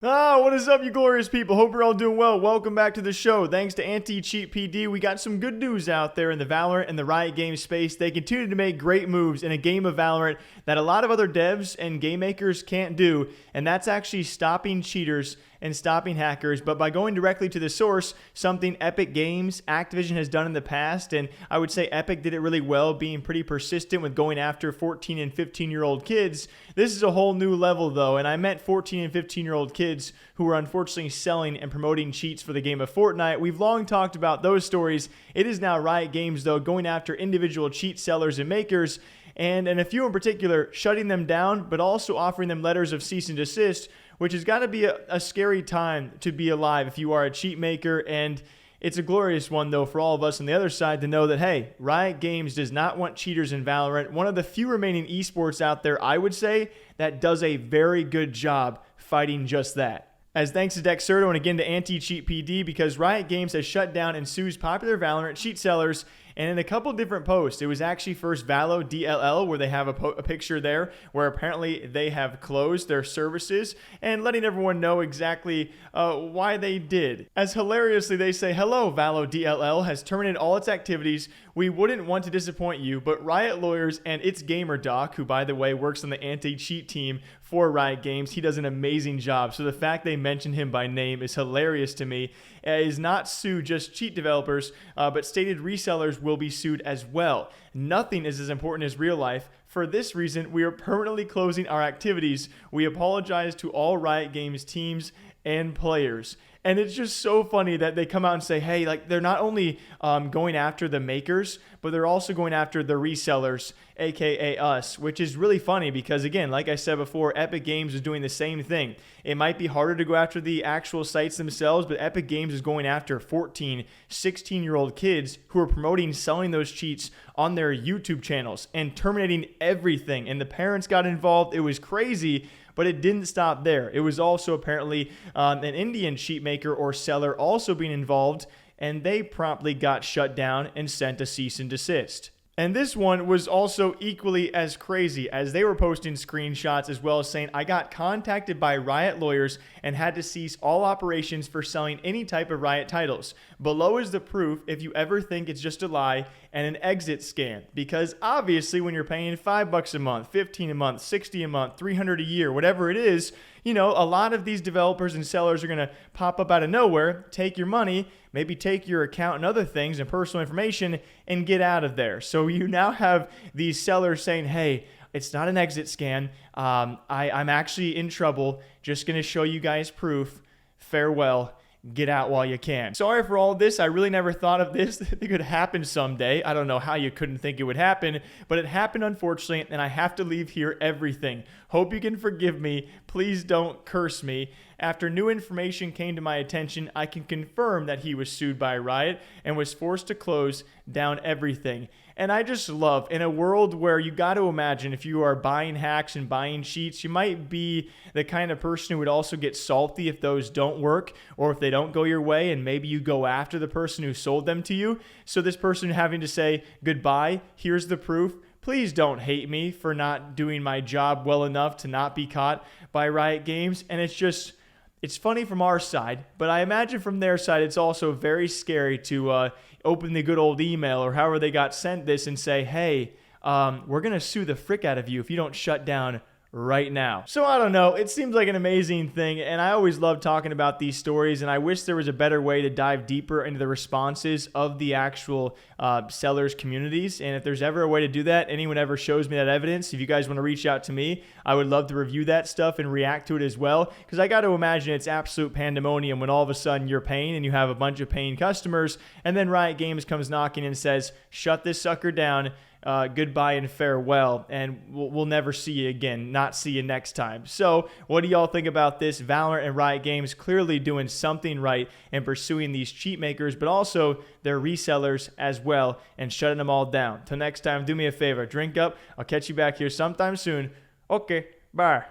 What is up, you glorious people? Hope you're all doing well. Welcome back to the show. Thanks to Anti-Cheat PD, we got some good news out there in the Valorant and the Riot Games space. They continue to make great moves in a game of Valorant that a lot of other devs and game makers can't do, and that's actually stopping cheaters and stopping hackers, but by going directly to the source, something Epic Games, Activision has done in the past, and I would say Epic did it really well, being pretty persistent with going after 14 and 15-year-old kids. This is a whole new level, though, and I meant 14 and 15-year-old kids who are unfortunately selling and promoting cheats for the game of Fortnite. We've long talked about those stories. It is now Riot Games, though, going after individual cheat sellers and makers, and a few in particular, shutting them down, but also offering them letters of cease and desist, which has got to be a scary time to be alive if you are a cheat maker. And it's a glorious one, though, for all of us on the other side to know that, hey, Riot Games does not want cheaters in Valorant. One of the few remaining esports out there, I would say, that does a very good job fighting just that. As thanks to Dexerto and again to Anti-Cheat PD, because Riot Games has shut down and sues popular Valorant cheat sellers. And in a couple different posts, it was actually first Valo DLL, where they have a picture there where apparently they have closed their services and letting everyone know exactly why they did. As hilariously they say, hello, Valo DLL has terminated all its activities. We wouldn't want to disappoint you, but Riot lawyers and its gamer doc, who by the way works on the anti-cheat team for Riot Games, he does an amazing job. So the fact they mention him by name is hilarious to me. Is not sue just cheat developers, but stated resellers will be sued as well. Nothing is as important as real life. For this reason, we are permanently closing our activities. We apologize to all Riot Games teams and players. And it's just so funny that they come out and say, hey, like they're not only going after the makers, but they're also going after the resellers, aka us, which is really funny because, again, like I said before, Epic Games is doing the same thing. It might be harder to go after the actual sites themselves, but Epic Games is going after 14, 16-year-old kids who are promoting selling those cheats on their YouTube channels and terminating everything. And the parents got involved. It was crazy. But it didn't stop there. It was also apparently an Indian cheat maker or seller also being involved, and they promptly got shut down and sent a cease and desist. And this one was also equally as crazy, as they were posting screenshots as well as saying, I got contacted by Riot lawyers and had to cease all operations for selling any type of Riot titles. Below is the proof if you ever think it's just a lie and an exit scam. Because obviously when you're paying $5 a month, 15 a month, 60 a month, 300 a year, whatever it is, you know, a lot of these developers and sellers are going to pop up out of nowhere, take your money, maybe take your account and other things and personal information and get out of there. So you now have these sellers saying, hey, it's not an exit scan. I'm actually in trouble. Just going to show you guys proof. Farewell. Get out while you can. Sorry for all of this. I really never thought of this. It could happen someday. I don't know how you couldn't think it would happen, but it happened unfortunately, and I have to leave here everything. Hope you can forgive me. Please don't curse me. After new information came to my attention, I can confirm that he was sued by Riot and was forced to close down everything. And I just love, in a world where you got to imagine if you are buying hacks and buying cheats, you might be the kind of person who would also get salty if those don't work or if they don't go your way, and maybe you go after the person who sold them to you. So this person having to say, goodbye, here's the proof. Please don't hate me for not doing my job well enough to not be caught by Riot Games. And it's funny from our side, but I imagine from their side, it's also very scary to open the good old email or however they got sent this and say, hey, we're going to sue the frick out of you if you don't shut down right now. So I don't know. It seems like an amazing thing, and I always love talking about these stories, and I wish there was a better way to dive deeper into the responses of the actual sellers' communities. And if there's ever a way to do that, anyone ever shows me that evidence, if you guys want to reach out to me, I would love to review that stuff and react to it as well, because I got to imagine it's absolute pandemonium when all of a sudden you're paying and you have a bunch of paying customers, and then Riot Games comes knocking and says, shut this sucker down. Goodbye and farewell, and we'll never see you again, not see you next time. So what do y'all think about this? Valorant and Riot Games clearly doing something right and pursuing these cheat makers, but also their resellers as well, and shutting them all down. Till next time, do me a favor, drink up. I'll catch you back here sometime soon. Okay, bye.